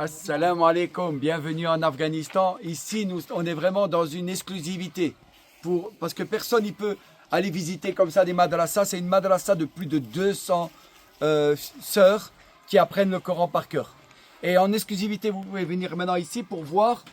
Assalamu alaikum, bienvenue en Afghanistan. Ici, on est vraiment dans une exclusivité parce que personne ne peut aller visiter comme ça des madrasas. C'est une madrasa de plus de 200 sœurs qui apprennent le Coran par cœur. Et en exclusivité, vous pouvez venir maintenant ici pour voir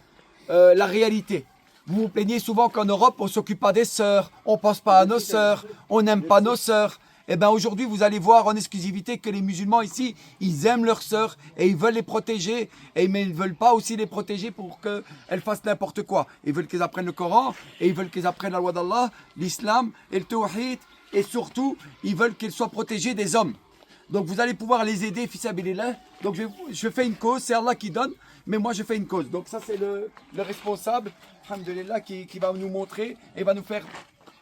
la réalité. Vous vous plaignez souvent qu'en Europe, on ne s'occupe pas des sœurs, on ne pense pas à nos sœurs, on n'aime pas nos sœurs. Eh bien aujourd'hui, vous allez voir en exclusivité que les musulmans ici, ils aiment leurs sœurs et ils veulent les protéger. Mais ils ne veulent pas aussi les protéger pour qu'elles fassent n'importe quoi. Ils veulent qu'elles apprennent le Coran et ils veulent qu'elles apprennent la loi d'Allah, l'islam et le tawhid. Et surtout, ils veulent qu'elles soient protégées des hommes. Donc vous allez pouvoir les aider, fils Abilillah. Donc je fais une cause, c'est Allah qui donne, mais moi je fais une cause. Donc ça c'est le responsable, alhamdulillah, qui va nous montrer et va nous faire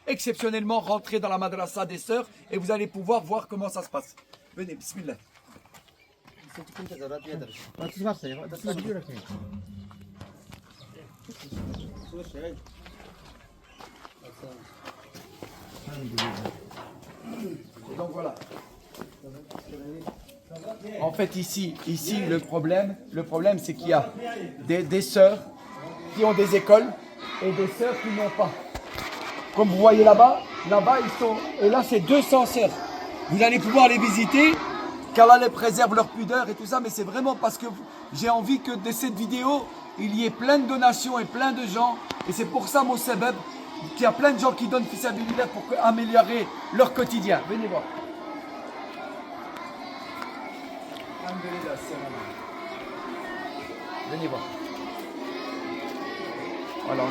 exceptionnellement rentrer dans la madrasa des sœurs et vous allez pouvoir voir comment ça se passe. Venez, bismillah. Donc voilà. En fait ici le problème c'est qu'il y a des sœurs qui ont des écoles et des sœurs qui n'ont pas. Comme vous voyez là-bas ils sont, et là c'est 200 sœurs. Vous allez pouvoir les visiter, qu'Allah les préserve leur pudeur et tout ça, mais c'est vraiment parce que j'ai envie que de cette vidéo, il y ait plein de donations et plein de gens, et c'est pour ça mon sebeb, qu'il y a plein de gens qui donnent fils Abilillah pour améliorer leur quotidien. Venez voir. Venez voir. Voilà.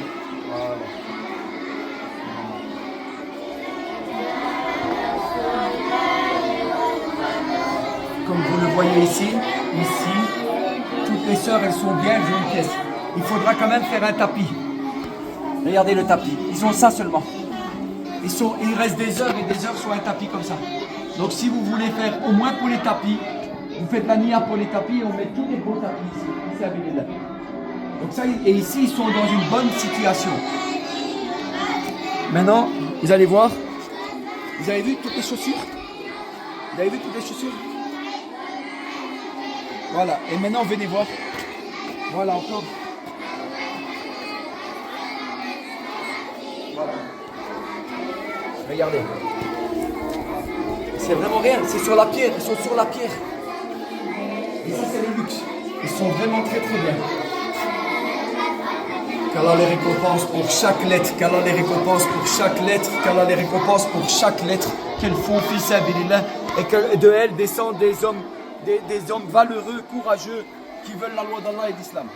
Comme vous le voyez ici, toutes les sœurs, elles sont bien, elles ont une pièce. Il faudra quand même faire un tapis. Regardez le tapis, ils ont ça seulement. Il reste des heures et des heures sur un tapis comme ça. Donc si vous voulez faire au moins pour les tapis, vous faites la nia pour les tapis et on met tous les beaux tapis ici. Ici à Abilillah. Donc ça, et ici, ils sont dans une bonne situation. Maintenant, vous allez voir. Vous avez vu toutes les chaussures? Vous avez vu toutes les chaussures? Voilà. Et maintenant, venez voir. Voilà encore. Voilà. Regardez. C'est vraiment rien. C'est sur la pierre. Ils sont sur la pierre. Et ça, c'est le luxe. Ils sont vraiment très très bien. Qu'Allah les récompense pour chaque lettre, qu'Allah les récompense pour chaque lettre, qu'Allah les récompense pour chaque lettre qu'elles font, fils Abilillah, et que de elles descendent des hommes valeureux, courageux, qui veulent la loi d'Allah et d'Islam.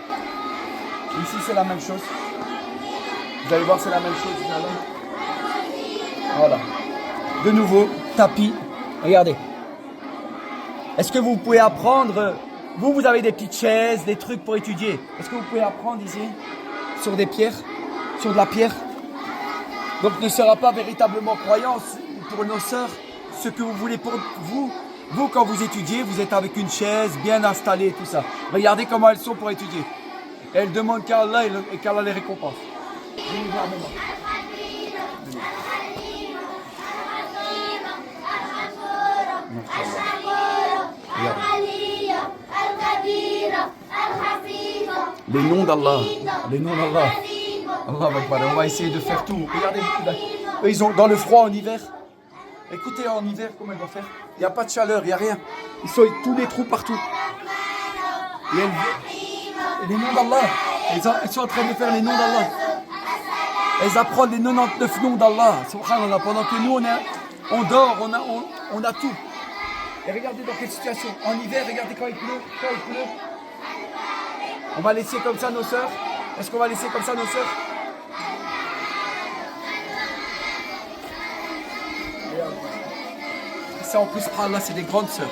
Ici c'est la même chose. Vous allez voir, c'est la même chose. Voilà. De nouveau, tapis. Regardez. Est-ce que vous pouvez apprendre? Vous avez des petites chaises, des trucs pour étudier. Est-ce que vous pouvez apprendre ici? Sur des pierres, sur de la pierre. Donc ne sera pas véritablement croyance pour nos sœurs ce que vous voulez pour vous. Vous, quand vous étudiez, vous êtes avec une chaise bien installée, tout ça. Regardez comment elles sont pour étudier. Elles demandent qu'à Allah et qu'Allah les récompense. Venez voir maintenant. Les noms d'Allah, Allah Akbar. On va essayer de faire tout. Regardez, eux, ils ont dans le froid en hiver. Écoutez, en hiver, comment ils vont faire? Il n'y a pas de chaleur, il n'y a rien. Ils sont tous les trous partout. Les noms d'Allah. Ils sont en train de faire les noms d'Allah. Elles apprennent les 99 noms d'Allah. Subhanallah. Pendant que nous, on dort, on a tout. Et regardez dans quelle situation. En hiver, regardez quand il pleut. On va laisser comme ça nos sœurs. Est-ce qu'on va laisser comme ça nos sœurs? Ça en plus, Allah, c'est des grandes sœurs.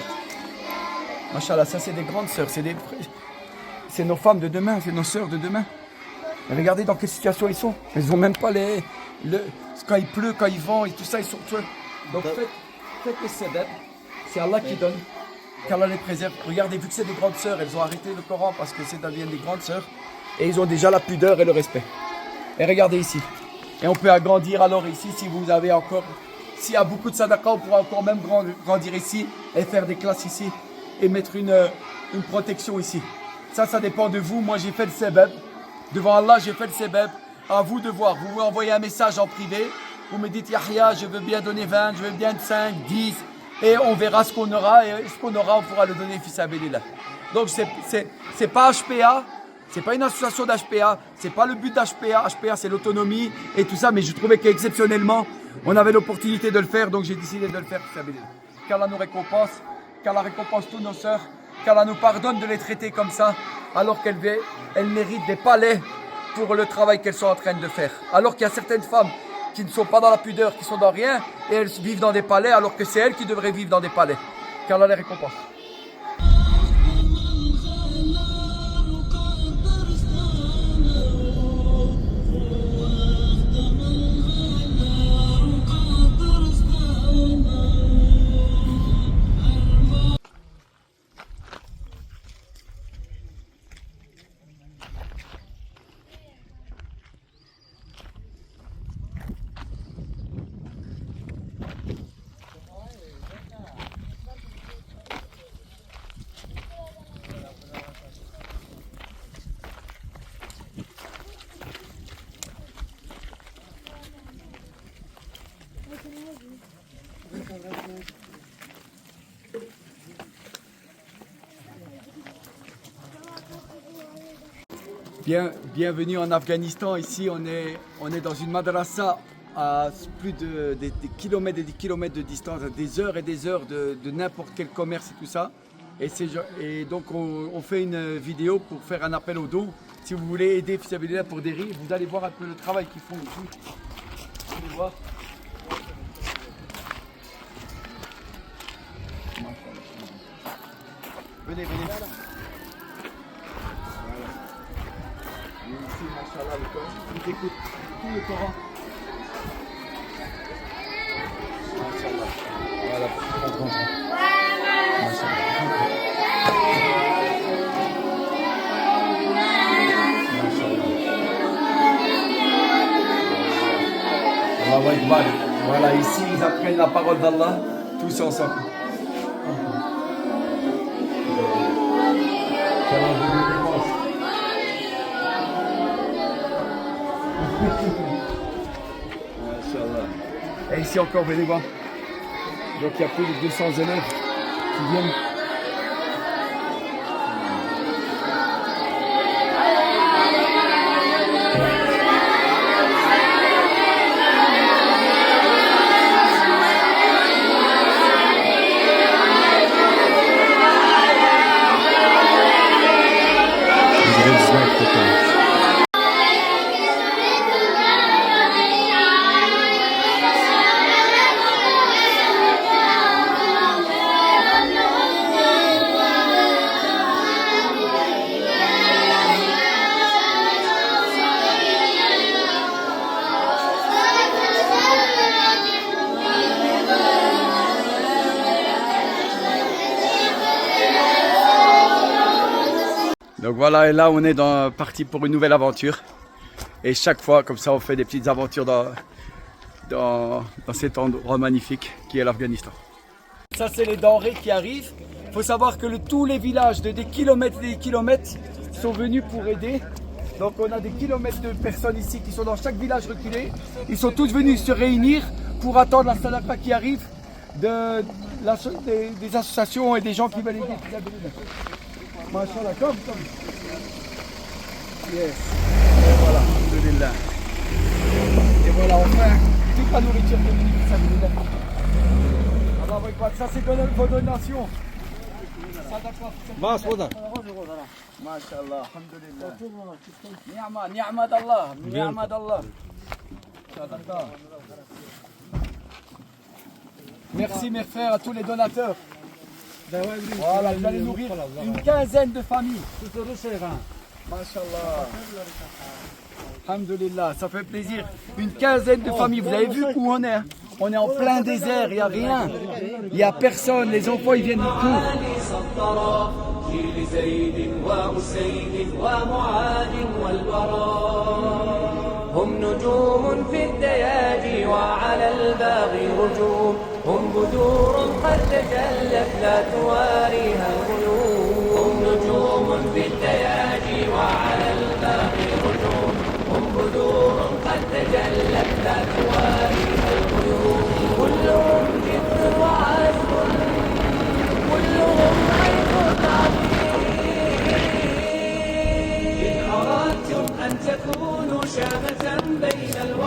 Machallah, ça c'est des grandes sœurs. C'est nos femmes de demain, c'est nos sœurs de demain. Et regardez dans quelle situation ils sont. Ils n'ont même pas quand il pleut, quand il vent et tout ça, ils sont tués. Donc faites les sebeb. C'est Allah qui donne. Qu'Allah les préserve. Regardez, vu que c'est des grandes sœurs, elles ont arrêté le Coran parce que c'est deviennent des grandes sœurs. Et ils ont déjà la pudeur et le respect. Et regardez ici. Et on peut agrandir alors ici si vous avez encore... S'il y a beaucoup de sadaqa, on pourra encore même grandir ici et faire des classes ici et mettre une protection ici. Ça dépend de vous. Moi, j'ai fait le sebeb. Devant Allah, j'ai fait le sebeb. À vous de voir. Vous m'envoyez un message en privé. Vous me dites, Yahya, je veux bien donner 20, je veux bien 5, 10. Et on verra ce qu'on aura. Et ce qu'on aura, on pourra le donner fils Sabilillah. Donc, c'est pas HPA. C'est pas une association d'HPA. C'est pas le but d'HPA. HPA, c'est l'autonomie et tout ça. Mais je trouvais qu'exceptionnellement, on avait l'opportunité de le faire. Donc, j'ai décidé de le faire fils Sabilillah. Qu'Allah nous récompense. Qu'Allah récompense tous nos sœurs. Qu'Allah nous pardonne de les traiter comme ça. Alors qu'elles méritent des palais pour le travail qu'elles sont en train de faire. Alors qu'il y a certaines femmes qui ne sont pas dans la pudeur, qui sont dans rien, et elles vivent dans des palais, alors que c'est elles qui devraient vivre dans des palais. Qu'Allah les récompense. Bienvenue en Afghanistan. Ici, on est dans une madrasa à plus de des kilomètres et des kilomètres de distance, à des heures et des heures de n'importe quel commerce et tout ça. Et donc, on fait une vidéo pour faire un appel au don. Si vous voulez aider Fils Sabilillah pour des riz, vous allez voir un peu le travail qu'ils font ici. Vous allez voir. Venez. Et ici, machallah, le Coran. Ils écoutent tout le Coran. Machallah. Voilà, rentre. Machallah. Voilà, ici, ils apprennent la parole d'Allah tous ensemble. Et ici encore, venez voir. Donc il y a plus de 200 élèves qui viennent. Donc voilà, et là on est parti pour une nouvelle aventure. Et chaque fois, comme ça, on fait des petites aventures dans cet endroit magnifique qui est l'Afghanistan. Ça, c'est les denrées qui arrivent. Il faut savoir que tous les villages de des kilomètres et des kilomètres sont venus pour aider. Donc on a des kilomètres de personnes ici qui sont dans chaque village reculé. Ils sont tous venus se réunir pour attendre la sadaqa qui arrive des associations et des gens qui veulent aider. Machallah, comme. Yes. Et voilà, alhamdoulilah. Et voilà, enfin, toute la nourriture de l'Église, alhamdoulilah. Allah va y ça c'est vos donations. Bas, voilà. Machallah, alhamdoulilah. Ni'ma d'Allah, ni'ma d'Allah. Sadaqa. Merci mes frères, à tous les donateurs. Voilà, vous allez nourrir une quinzaine de familles. Masha'Allah. Alhamdulillah, ça fait plaisir. Une quinzaine de familles. Vous avez vu où on est? On est en plein désert, il n'y a rien. Il n'y a personne. Les enfants, ils viennent du cours. هم نجوم في الدياجي وعلى الباغي رجوم هم بدور قد تجلت لا تواريها الغيوم هم نجوم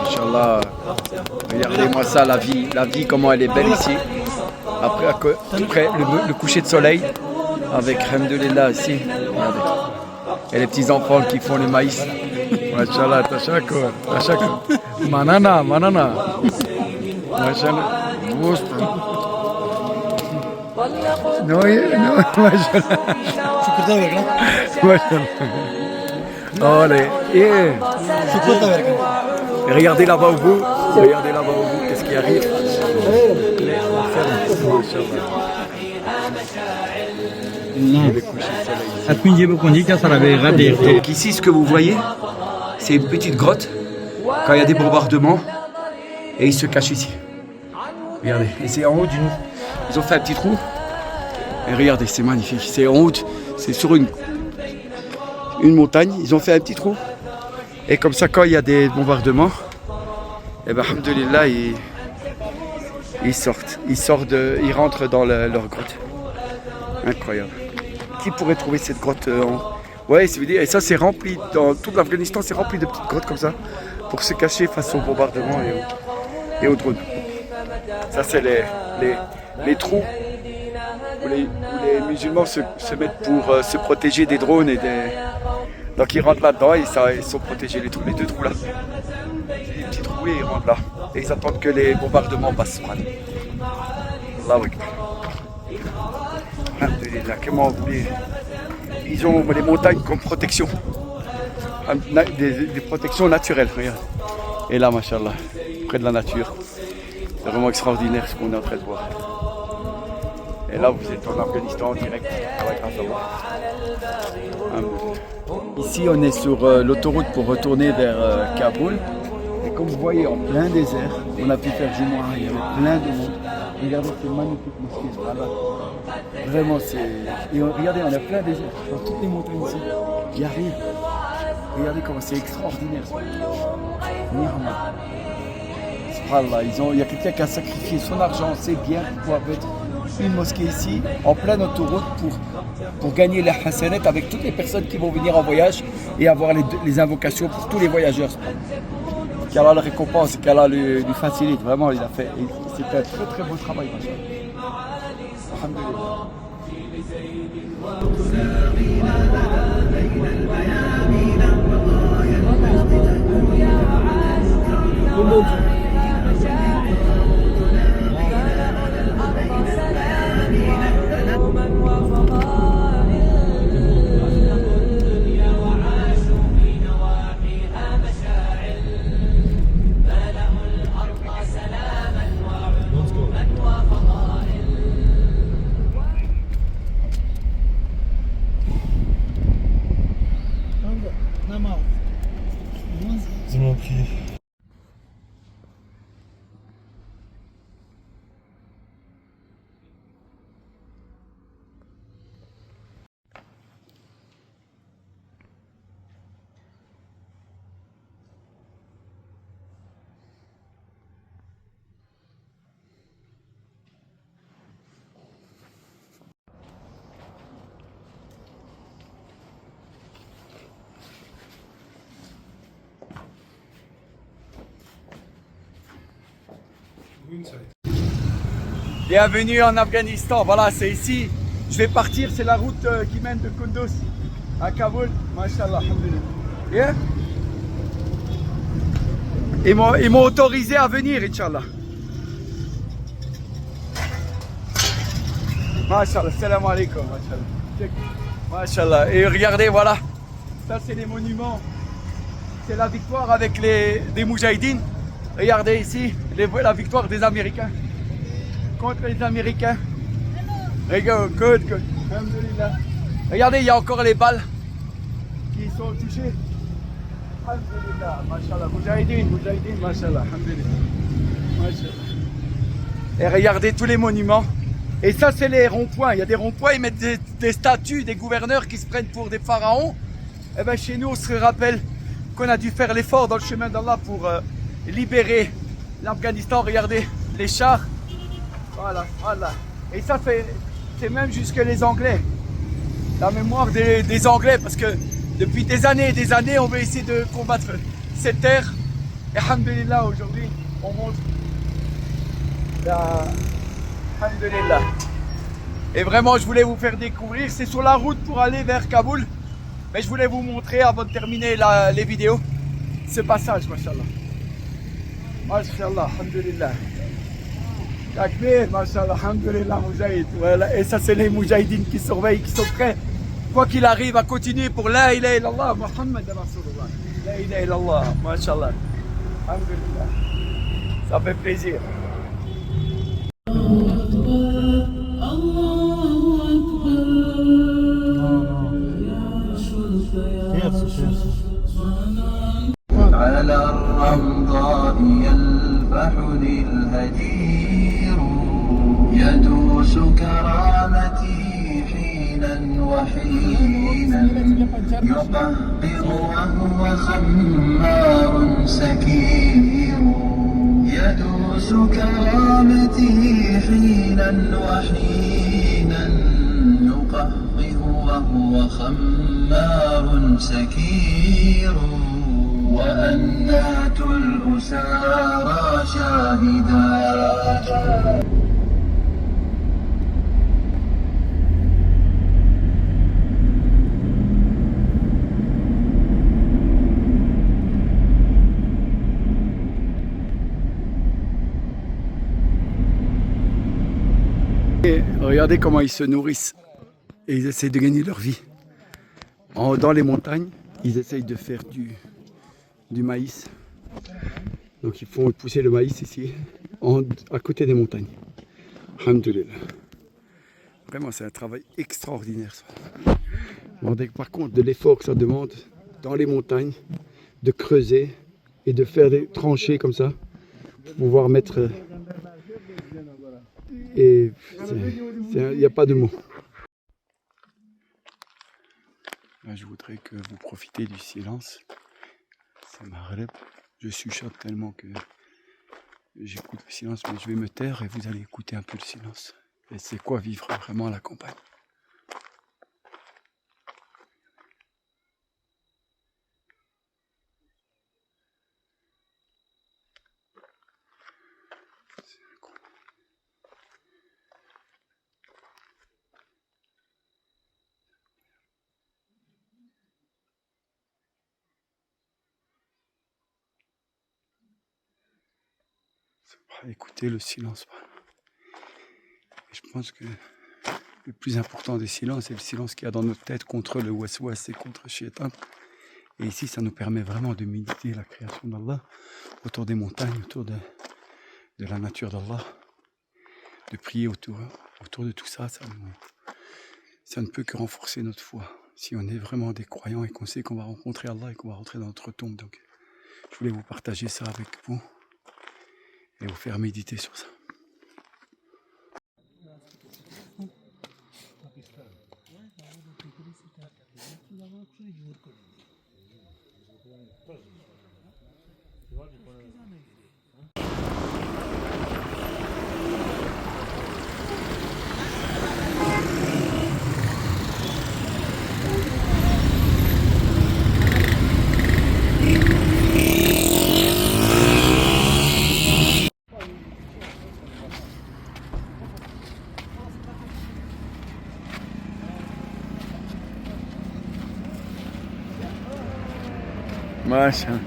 Inch'Allah, regardez-moi ça, la vie comment elle est belle ici. Après le coucher de soleil, avec Alhamdulillah ici, regardez. Et les petits enfants qui font le maïs. Machallah, tashakkur, tashakkur. Manana. Machallah. No, machallah. Allez, regardez là-bas au bout, qu'est-ce qui arrive. Donc ici, ce que vous voyez, c'est une petite grotte, quand il y a des bombardements, et ils se cachent ici. Regardez, et c'est en haut d'une... Ils ont fait un petit trou, et regardez, c'est magnifique, c'est en haut, c'est sur une montagne, ils ont fait un petit trou, et comme ça, quand il y a des bombardements, et ben, alhamdoulilah, ils rentrent dans leur grotte. Incroyable. Qui pourrait trouver cette grotte Ouais, et ça c'est rempli, dans tout l'Afghanistan, c'est rempli de petites grottes comme ça, pour se cacher face aux bombardements et aux drones. Ça c'est les trous où les musulmans se mettent pour se protéger des drones et des... Donc ils rentrent là-dedans et ils sont protégés, les deux trous là. C'est des petits trous et ils rentrent là. Et ils attendent que les bombardements passent. Allahu Akbar. Alhamdulillah, comment vous voulez. Ils ont les montagnes comme protection. Des protections naturelles, regarde. Et là, machallah, près de la nature. C'est vraiment extraordinaire ce qu'on est en train de voir. Et là, vous êtes en Afghanistan en direct. Ici, on est sur l'autoroute pour retourner vers Kaboul. Et comme vous voyez, en plein désert, on a pu faire Jumu'ah, il y avait plein de monde. Regardez, c'est magnifique mosquée, là. Vraiment, c'est... Et regardez, on a plein désert. Dans toutes les montagnes ici, il n'y a rien. Regardez comment c'est extraordinaire. Ni'ma. Subhanallah, il y a quelqu'un qui a sacrifié son argent, c'est bien, pour pouvoir mettre une mosquée ici, en pleine autoroute, pour gagner les hasanat avec toutes les personnes qui vont venir en voyage et avoir les invocations pour tous les voyageurs. Qu'Allah le récompense, qu'Allah lui facilite. Vraiment, il a fait. C'est un très très beau travail. Alhamdulillah. Bienvenue en Afghanistan, voilà c'est ici, je vais partir, c'est la route qui mène de Kunduz à Kaboul, mashallah, alhamdulillah. Yeah. Ils m'ont autorisé à venir, Inch'Allah. Mashallah, salam alaikum, mashallah. Et regardez, voilà, ça c'est les monuments, c'est la victoire avec des Moudjahidines. Regardez ici, la victoire des Américains contre les Américains. Regarde, good. Alhamdulillah. Regardez, il y a encore les balles qui sont touchées. Alhamdulillah, mashallah. Moudjahidine, mashallah. Alhamdulillah. Mashallah. Et regardez tous les monuments. Et ça, c'est les ronds-points. Il y a des ronds-points, ils mettent des statues des gouverneurs qui se prennent pour des pharaons. Et bien chez nous, on se rappelle qu'on a dû faire l'effort dans le chemin d'Allah pour libérer l'Afghanistan. Regardez les chars. Voilà, voilà. Et ça, c'est même jusque les Anglais. La mémoire des Anglais, parce que depuis des années et des années, on veut essayer de combattre cette terre. Et alhamdulillah, aujourd'hui, on montre la... Alhamdulillah. Et vraiment, je voulais vous faire découvrir. C'est sur la route pour aller vers Kaboul. Mais je voulais vous montrer, avant de terminer les vidéos, ce passage, mashallah. Mashallah, alhamdulillah. Takbir, mashallah, alhamdulillah, Moujahid. Voilà. Et ça, c'est les Moujahidines qui surveillent, qui sont prêts, quoi qu'il arrive, à continuer pour La ilaha illallah, Muhammad Rasulullah. La ilaha illallah, mashallah. Alhamdulillah. Ça fait plaisir. على الرمضاء يلفحني الهجير يدوس كرامتي حينا وحينا يقهقر وهو خمار سكير يدوس كرامتي حينا وحينا يقهقر وهو خمار سكير وأنات الأسارى شاهدات. Et regardez comment ils se nourrissent et ils essayent de gagner leur vie. Dans les montagnes, ils essayent de faire du maïs. Donc ils font pousser le maïs ici, à côté des montagnes. Alhamdulillah. Vraiment, c'est un travail extraordinaire ça. Par contre, de l'effort que ça demande dans les montagnes, de creuser et de faire des tranchées comme ça, pour pouvoir mettre... Et il n'y a pas de mots. Là, je voudrais que vous profitez du silence. C'est Maghreb. Je chuchote tellement que j'écoute le silence, mais je vais me taire et vous allez écouter un peu le silence. Et c'est quoi vivre vraiment à la campagne. Écoutez le silence. Et je pense que le plus important des silences, c'est le silence qu'il y a dans notre tête contre le waswas et contre le shaitan. Et ici, ça nous permet vraiment de méditer la création d'Allah autour des montagnes, autour de la nature d'Allah, de prier autour de tout ça. Ça ne peut que renforcer notre foi. Si on est vraiment des croyants et qu'on sait qu'on va rencontrer Allah et qu'on va rentrer dans notre tombe. Donc, je voulais vous partager ça avec vous et vous faire méditer sur ça. Masha.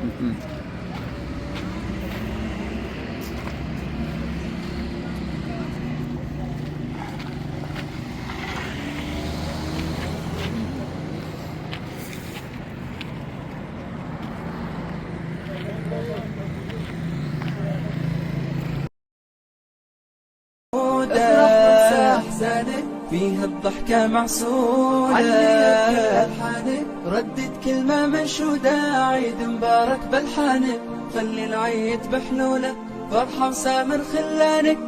فيها الضحكة معسولة ألحانك ردت كلمة منشودة عيد مبارك بالحانك خلي العيد بحلولة فرحة وسامر خلانك